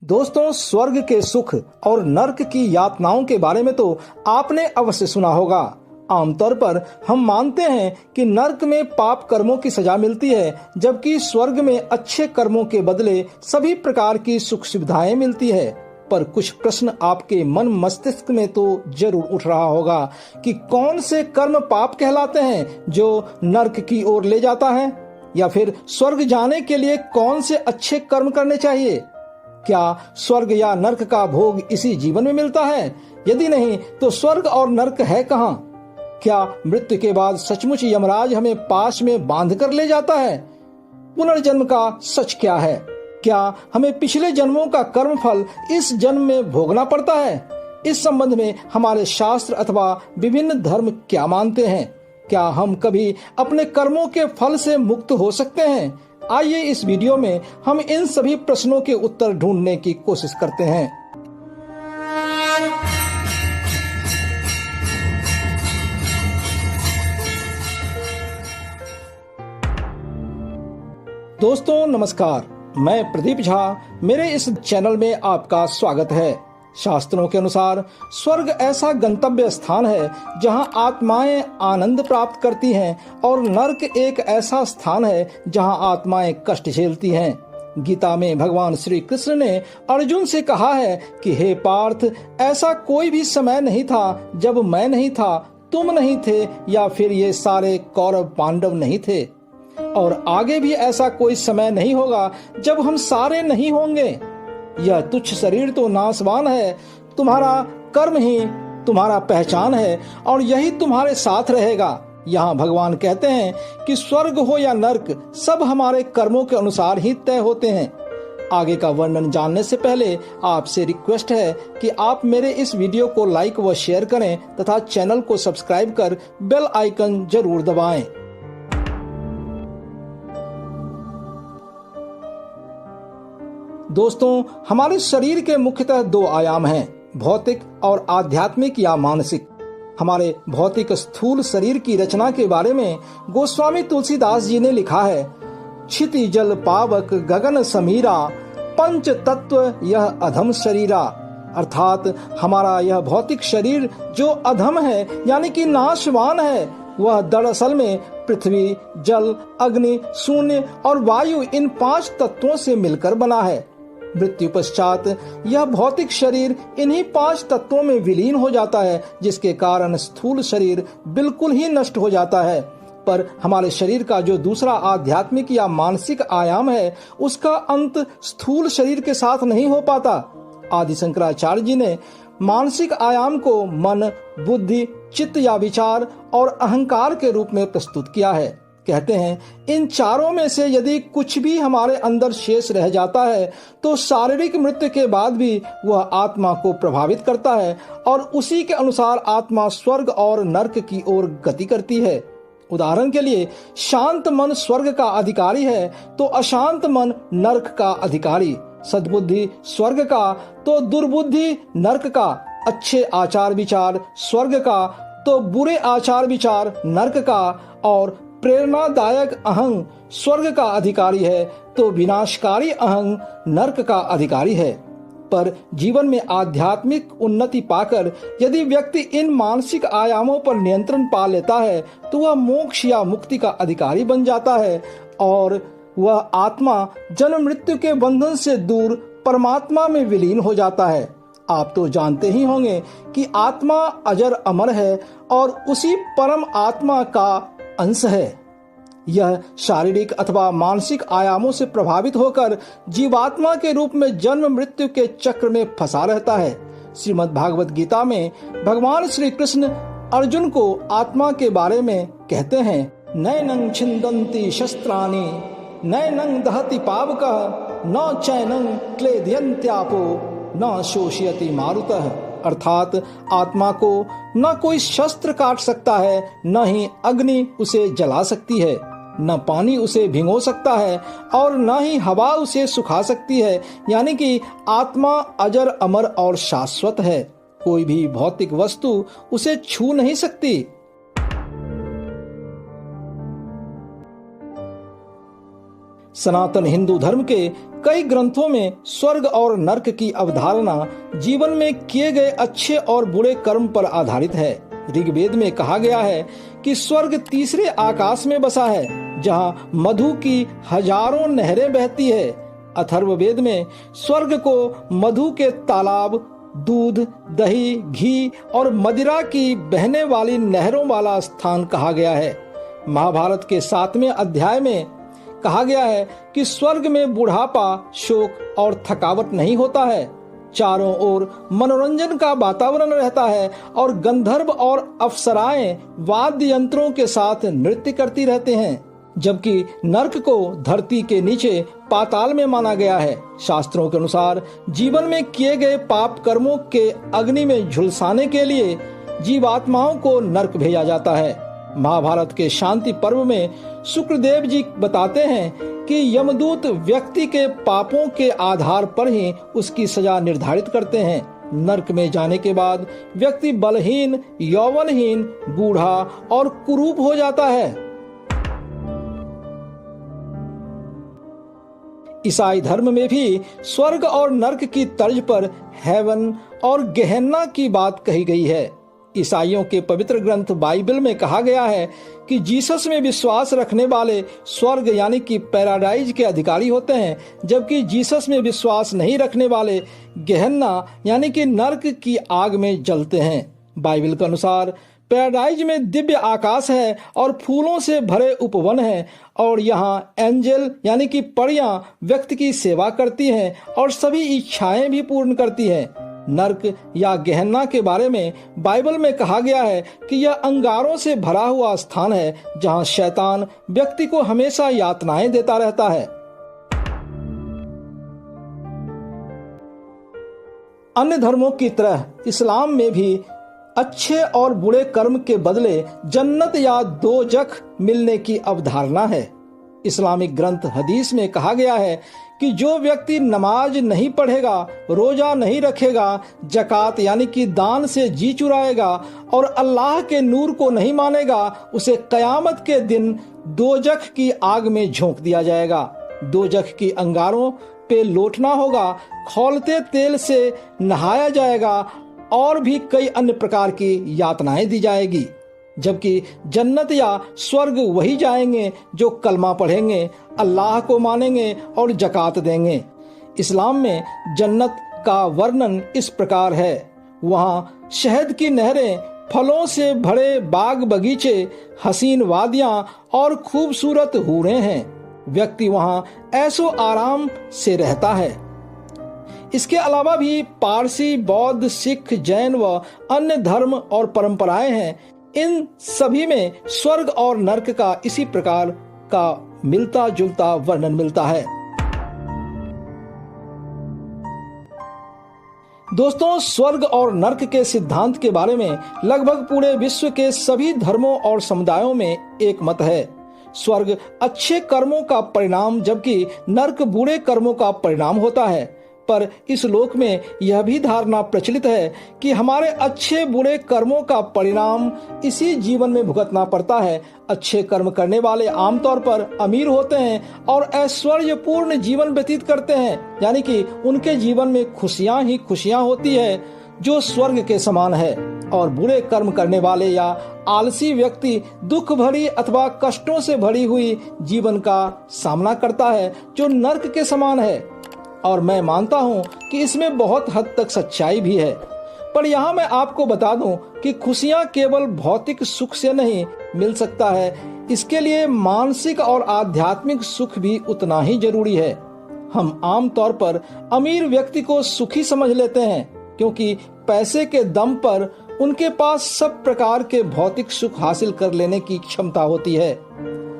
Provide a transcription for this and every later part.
दोस्तों, स्वर्ग के सुख और नर्क की यातनाओं के बारे में तो आपने अवश्य सुना होगा। आमतौर पर हम मानते हैं कि नर्क में पाप कर्मों की सजा मिलती है, जबकि स्वर्ग में अच्छे कर्मों के बदले सभी प्रकार की सुख सुविधाएं मिलती है। पर कुछ प्रश्न आपके मन मस्तिष्क में तो जरूर उठ रहा होगा कि कौन से कर्म पाप कहलाते हैं जो नर्क की ओर ले जाता है, या फिर स्वर्ग जाने के लिए कौन से अच्छे कर्म करने चाहिए। क्या स्वर्ग या नर्क का भोग इसी जीवन में मिलता है? यदि नहीं तो स्वर्ग और नर्क है कहाँ? क्या मृत्यु के बाद सचमुच यमराज हमें पास में बांध कर ले जाता है? पुनर्जन्म का सच क्या है? क्या हमें पिछले जन्मों का कर्म फल इस जन्म में भोगना पड़ता है? इस संबंध में हमारे शास्त्र अथवा विभिन्न धर्म क्या मानते हैं? क्या हम कभी अपने कर्मों के फल से मुक्त हो सकते हैं? आइए इस वीडियो में हम इन सभी प्रश्नों के उत्तर ढूंढने की कोशिश करते हैं। दोस्तों नमस्कार, मैं प्रदीप झा। मेरे इस चैनल में आपका स्वागत है। शास्त्रों के अनुसार स्वर्ग ऐसा गंतव्य स्थान है जहां आत्माएं आनंद प्राप्त करती हैं, और नर्क एक ऐसा स्थान है जहां आत्माएं कष्ट झेलती हैं। गीता में भगवान श्री कृष्ण ने अर्जुन से कहा है कि हे पार्थ, ऐसा कोई भी समय नहीं था जब मैं नहीं था, तुम नहीं थे, या फिर ये सारे कौरव पांडव नहीं थे, और आगे भी ऐसा कोई समय नहीं होगा जब हम सारे नहीं होंगे। यह तुच्छ शरीर तो नाशवान है, तुम्हारा कर्म ही तुम्हारा पहचान है और यही तुम्हारे साथ रहेगा। यहाँ भगवान कहते हैं कि स्वर्ग हो या नर्क, सब हमारे कर्मों के अनुसार ही तय होते हैं। आगे का वर्णन जानने से पहले आपसे रिक्वेस्ट है कि आप मेरे इस वीडियो को लाइक व शेयर करें तथा चैनल को सब्सक्राइब कर बेल आइकन जरूर दबाएं। दोस्तों, हमारे शरीर के मुख्यतः दो आयाम हैं, भौतिक और आध्यात्मिक या मानसिक। हमारे भौतिक स्थूल शरीर की रचना के बारे में गोस्वामी तुलसीदास जी ने लिखा है, क्षिति जल पावक गगन समीरा, पंच तत्व यह अधम शरीरा। अर्थात हमारा यह भौतिक शरीर जो अधम है यानी कि नाशवान है, वह दरअसल में पृथ्वी, जल, अग्नि, शून्य और वायु, इन 5 तत्वों से मिलकर बना है। मृत्यु पश्चात यह भौतिक शरीर इन्हीं 5 तत्वों में विलीन हो जाता है, जिसके कारण स्थूल शरीर बिल्कुल ही नष्ट हो जाता है। पर हमारे शरीर का जो दूसरा आध्यात्मिक या मानसिक आयाम है, उसका अंत स्थूल शरीर के साथ नहीं हो पाता। आदि शंकराचार्य जी ने मानसिक आयाम को मन, बुद्धि, चित्त या विचार और अहंकार के रूप में प्रस्तुत किया है। कहते हैं, इन चारों में से यदि कुछ भी हमारे अंदर शेष रह जाता है तो शारीरिक मृत्यु के बाद भी वह आत्मा को प्रभावित करता है, और उसी के अनुसार आत्मा स्वर्ग और नर्क की ओर गति करती है। उदाहरण के लिए, शांत मन स्वर्ग का अधिकारी है तो अशांत मन नर्क का अधिकारी, सद्बुद्धि स्वर्ग का तो दुर्बुद्धि नर्क का, अच्छे आचार विचार स्वर्ग का तो बुरे आचार विचार नर्क का, और प्रेरणादायक अहंग स्वर्ग का अधिकारी है तो विनाशकारी अहंग नर्क का अधिकारी है। पर जीवन में आध्यात्मिक उन्नति पाकर यदि व्यक्ति इन मानसिक आयामों पर नियंत्रण पा लेता है तो वह मोक्ष या मुक्ति का अधिकारी बन जाता है, और वह आत्मा जन्म मृत्यु के बंधन से दूर परमात्मा में विलीन हो जाता है। आप तो जानते ही होंगे कि आत्मा अजर अमर है और उसी परम आत्मा का अंश है। यह शारीरिक अथवा मानसिक आयामों से प्रभावित होकर जीवात्मा के रूप में जन्म मृत्यु के चक्र में फंसा रहता है। श्रीमद् भागवत गीता में भगवान श्री कृष्ण अर्जुन को आत्मा के बारे में कहते हैं, नैनं छिन्दन्ति शस्त्राणि नैनं दहति पावकः न चैनं क्लेदयन्त्यापो न शोषयति मारुतः। अर्थात आत्मा को न कोई शस्त्र काट सकता है, न ही अग्नि उसे जला सकती है, न पानी उसे भिगो सकता है और न ही हवा उसे सुखा सकती है। यानी कि आत्मा अजर अमर और शाश्वत है, कोई भी भौतिक वस्तु उसे छू नहीं सकती। सनातन हिंदू धर्म के कई ग्रंथों में स्वर्ग और नरक की अवधारणा जीवन में किए गए अच्छे और बुरे कर्म पर आधारित है। ऋग्वेद में कहा गया है कि स्वर्ग तीसरे आकाश में बसा है, जहाँ मधु की हजारों नहरें बहती है। अथर्ववेद में स्वर्ग को मधु के तालाब, दूध, दही, घी और मदिरा की बहने वाली नहरों वाला स्थान कहा गया है। महाभारत के 7वें अध्याय में कहा गया है कि स्वर्ग में बुढ़ापा, शोक और थकावट नहीं होता है। चारों ओर मनोरंजन का वातावरण रहता है और गंधर्व और अप्सराएं वाद्य यंत्रों के साथ नृत्य करती रहते हैं। जबकि नरक को धरती के नीचे पाताल में माना गया है। शास्त्रों के अनुसार जीवन में किए गए पाप कर्मों के अग्नि में झुलसाने के लिए जीवात्माओं को नरक भेजा जाता है। महाभारत के शांति पर्व में शुक्रदेव जी बताते हैं कि यमदूत व्यक्ति के पापों के आधार पर ही उसकी सजा निर्धारित करते हैं। नरक में जाने के बाद व्यक्ति बलहीन, यौवनहीन, बूढ़ा और कुरूप हो जाता है। ईसाई धर्म में भी स्वर्ग और नरक की तर्ज पर हेवन और गेहेन्ना की बात कही गई है। ईसाइयों के पवित्र ग्रंथ बाइबल में कहा गया है कि जीसस में विश्वास रखने वाले स्वर्ग यानी कि पैराडाइज के अधिकारी होते हैं, जबकि जीसस में विश्वास नहीं रखने वाले गेहेन्ना यानी कि नरक की आग में जलते हैं। बाइबल के अनुसार पैराडाइज में दिव्य आकाश है और फूलों से भरे उपवन है और यहाँ एंजल यानी कि परियां व्यक्ति की सेवा करती हैं और सभी इच्छाएं भी पूर्ण करती हैं। नरक या गेहेन्ना के बारे में बाइबल में कहा गया है कि यह अंगारों से भरा हुआ स्थान है, जहां शैतान व्यक्ति को हमेशा यातनाएं देता रहता है। अन्य धर्मों की तरह इस्लाम में भी अच्छे और बुरे कर्म के बदले जन्नत या दोजख मिलने की अवधारणा है। इस्लामिक ग्रंथ हदीस में कहा गया है कि जो व्यक्ति नमाज नहीं पढ़ेगा, रोजा नहीं रखेगा, जकात यानी कि दान से जी चुराएगा और अल्लाह के नूर को नहीं मानेगा, उसे कयामत के दिन दोजख की आग में झोंक दिया जाएगा। दोजख की अंगारों पे लोटना होगा, खौलते तेल से नहाया जाएगा और भी कई अन्य प्रकार की यातनाएं दी जाएगी। जबकि जन्नत या स्वर्ग वही जाएंगे जो कलमा पढ़ेंगे, अल्लाह को मानेंगे और जकात देंगे। इस्लाम में जन्नत का वर्णन इस प्रकार है। वहाँ शहद की नहरें, फलों से भरे बाग बगीचे, हसीन वादियां और खूबसूरत हूरें हैं। व्यक्ति वहाँ ऐसो आराम से रहता है। इसके अलावा भी पारसी, बौद्ध, सिख, जैन व अन्य धर्म और परंपराएं हैं। इन सभी में स्वर्ग और नरक का इसी प्रकार का मिलता जुलता वर्णन मिलता है। दोस्तों, स्वर्ग और नरक के सिद्धांत के बारे में लगभग पूरे विश्व के सभी धर्मों और समुदायों में एक मत है। स्वर्ग अच्छे कर्मों का परिणाम, जबकि नरक बुरे कर्मों का परिणाम होता है। पर इस लोक में यह भी धारणा प्रचलित है कि हमारे अच्छे बुरे कर्मों का परिणाम इसी जीवन में भुगतना पड़ता है। अच्छे कर्म करने वाले आमतौर पर अमीर होते हैं और ऐश्वर्यपूर्ण जीवन व्यतीत करते हैं, यानी कि उनके जीवन में खुशियां ही खुशियां होती है, जो स्वर्ग के समान है। और बुरे कर्म करने वाले या आलसी व्यक्ति दुख भरी अथवा कष्टों से भरी हुई जीवन का सामना करता है, जो नरक के समान है। और मैं मानता हूं कि इसमें बहुत हद तक सच्चाई भी है। पर यहाँ मैं आपको बता दूं कि खुशियां केवल भौतिक सुख से नहीं मिल सकता है, इसके लिए मानसिक और आध्यात्मिक सुख भी उतना ही जरूरी है। हम आमतौर पर अमीर व्यक्ति को सुखी समझ लेते हैं, क्योंकि पैसे के दम पर उनके पास सब प्रकार के भौतिक सुख हासिल कर लेने की क्षमता होती है।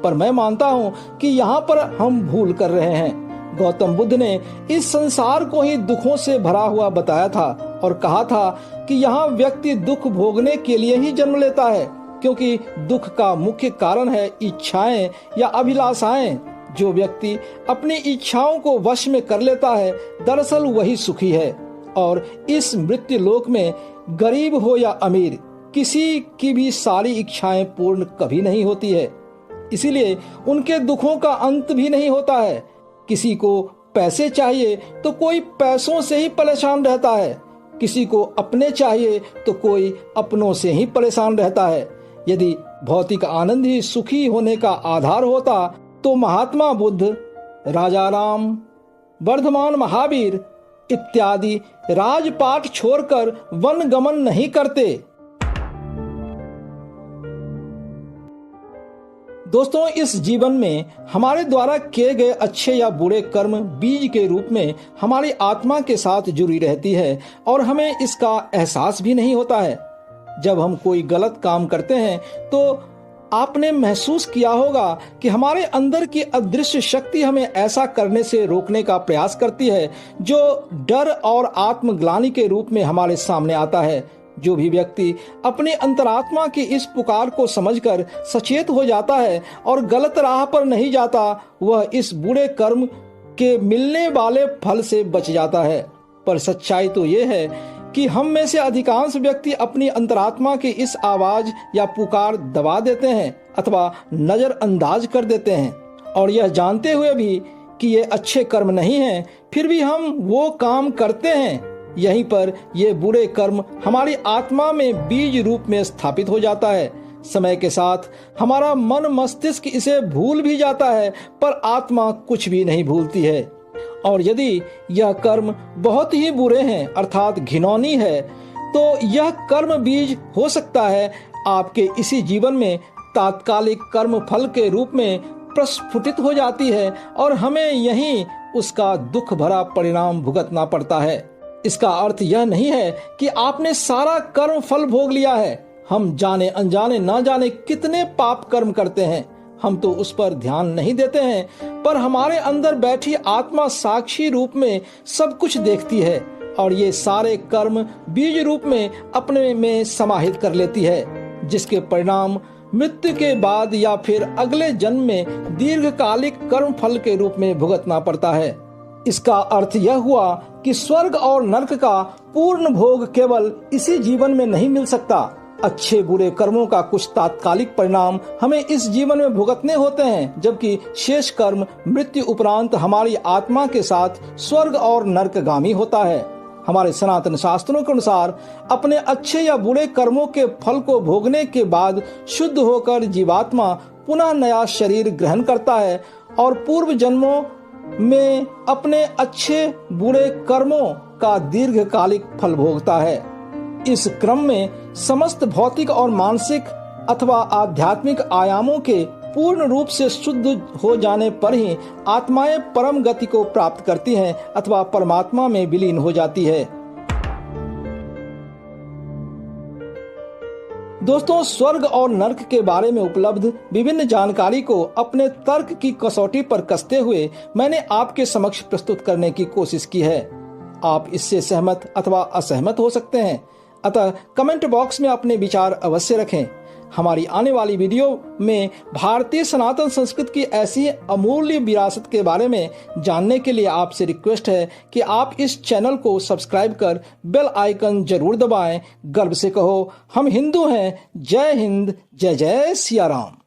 पर मैं मानता हूं कि यहाँ पर हम भूल कर रहे हैं। गौतम बुद्ध ने इस संसार को ही दुखों से भरा हुआ बताया था और कहा था कि यहाँ व्यक्ति दुख भोगने के लिए ही जन्म लेता है, क्योंकि दुख का मुख्य कारण है इच्छाएं या अभिलाषाएं। जो व्यक्ति अपनी इच्छाओं को वश में कर लेता है, दरअसल वही सुखी है। और इस मृत्यु लोक में गरीब हो या अमीर, किसी की भी सारी इच्छाएं पूर्ण कभी नहीं होती है। इसीलिए उनके दुखों का अंत भी नहीं होता है। किसी को पैसे चाहिए तो कोई पैसों से ही परेशान रहता है, किसी को अपने चाहिए तो कोई अपनों से ही परेशान रहता है। यदि भौतिक आनंद ही सुखी होने का आधार होता तो महात्मा बुद्ध, राजा राम, वर्धमान महावीर इत्यादि राजपाट छोड़कर वन गमन नहीं करते। दोस्तों, इस जीवन में हमारे द्वारा किए गए अच्छे या बुरे कर्म बीज के रूप में हमारी आत्मा के साथ जुड़ी रहती है और हमें इसका एहसास भी नहीं होता है। जब हम कोई गलत काम करते हैं तो आपने महसूस किया होगा कि हमारे अंदर की अदृश्य शक्ति हमें ऐसा करने से रोकने का प्रयास करती है, जो डर और आत्मग्लानि के रूप में हमारे सामने आता है। जो भी व्यक्ति अपने अंतरात्मा की इस पुकार को समझकर सचेत हो जाता है और गलत राह पर नहीं जाता, वह इस बुरे कर्म के मिलने वाले फल से बच जाता है। पर सच्चाई तो ये है कि हम में से अधिकांश व्यक्ति अपनी अंतरात्मा की इस आवाज या पुकार दबा देते हैं अथवा नजरअंदाज कर देते हैं, और यह जानते हुए भी कि ये अच्छे कर्म नहीं हैं, फिर भी हम वो काम करते हैं। यहीं पर ये बुरे कर्म हमारी आत्मा में बीज रूप में स्थापित हो जाता है। समय के साथ हमारा मन मस्तिष्क इसे भूल भी जाता है, पर आत्मा कुछ भी नहीं भूलती है। और यदि यह कर्म बहुत ही बुरे हैं अर्थात घिनौनी है, तो यह कर्म बीज हो सकता है आपके इसी जीवन में तात्कालिक कर्म फल के रूप में प्रस्फुटित हो जाती है और हमें यहीं उसका दुख भरा परिणाम भुगतना पड़ता है। इसका अर्थ यह नहीं है कि आपने सारा कर्म फल भोग लिया है। हम जाने अनजाने ना जाने कितने पाप कर्म करते हैं, हम तो उस पर ध्यान नहीं देते हैं, पर हमारे अंदर बैठी आत्मा साक्षी रूप में सब कुछ देखती है और ये सारे कर्म बीज रूप में अपने में समाहित कर लेती है, जिसके परिणाम मृत्यु के बाद या फिर अगले जन्म में दीर्घकालिक कर्म फल के रूप में भुगतना पड़ता है। इसका अर्थ यह हुआ कि स्वर्ग और नरक का पूर्ण भोग केवल इसी जीवन में नहीं मिल सकता। अच्छे बुरे कर्मों का कुछ तात्कालिक परिणाम हमें इस जीवन में भुगतने होते हैं, जबकि शेष कर्म मृत्यु उपरांत हमारी आत्मा के साथ स्वर्ग और नरकगामी होता है। हमारे सनातन शास्त्रों के अनुसार अपने अच्छे या बुरे कर्मों के फल को भोगने के बाद शुद्ध होकर जीवात्मा पुनः नया शरीर ग्रहण करता है और पूर्व जन्मों में अपने अच्छे बुरे कर्मों का दीर्घकालिक फल भोगता है। इस क्रम में समस्त भौतिक और मानसिक अथवा आध्यात्मिक आयामों के पूर्ण रूप से शुद्ध हो जाने पर ही आत्माएं परम गति को प्राप्त करती हैं अथवा परमात्मा में विलीन हो जाती है। दोस्तों, स्वर्ग और नरक के बारे में उपलब्ध विभिन्न जानकारी को अपने तर्क की कसौटी पर कसते हुए मैंने आपके समक्ष प्रस्तुत करने की कोशिश की है। आप इससे सहमत अथवा असहमत हो सकते हैं, अतः कमेंट बॉक्स में अपने विचार अवश्य रखें। हमारी आने वाली वीडियो में भारतीय सनातन संस्कृति की ऐसी अमूल्य विरासत के बारे में जानने के लिए आपसे रिक्वेस्ट है कि आप इस चैनल को सब्सक्राइब कर बेल आइकन जरूर दबाएं। गर्व से कहो, हम हिंदू हैं। जय हिंद, जय जय सिया राम।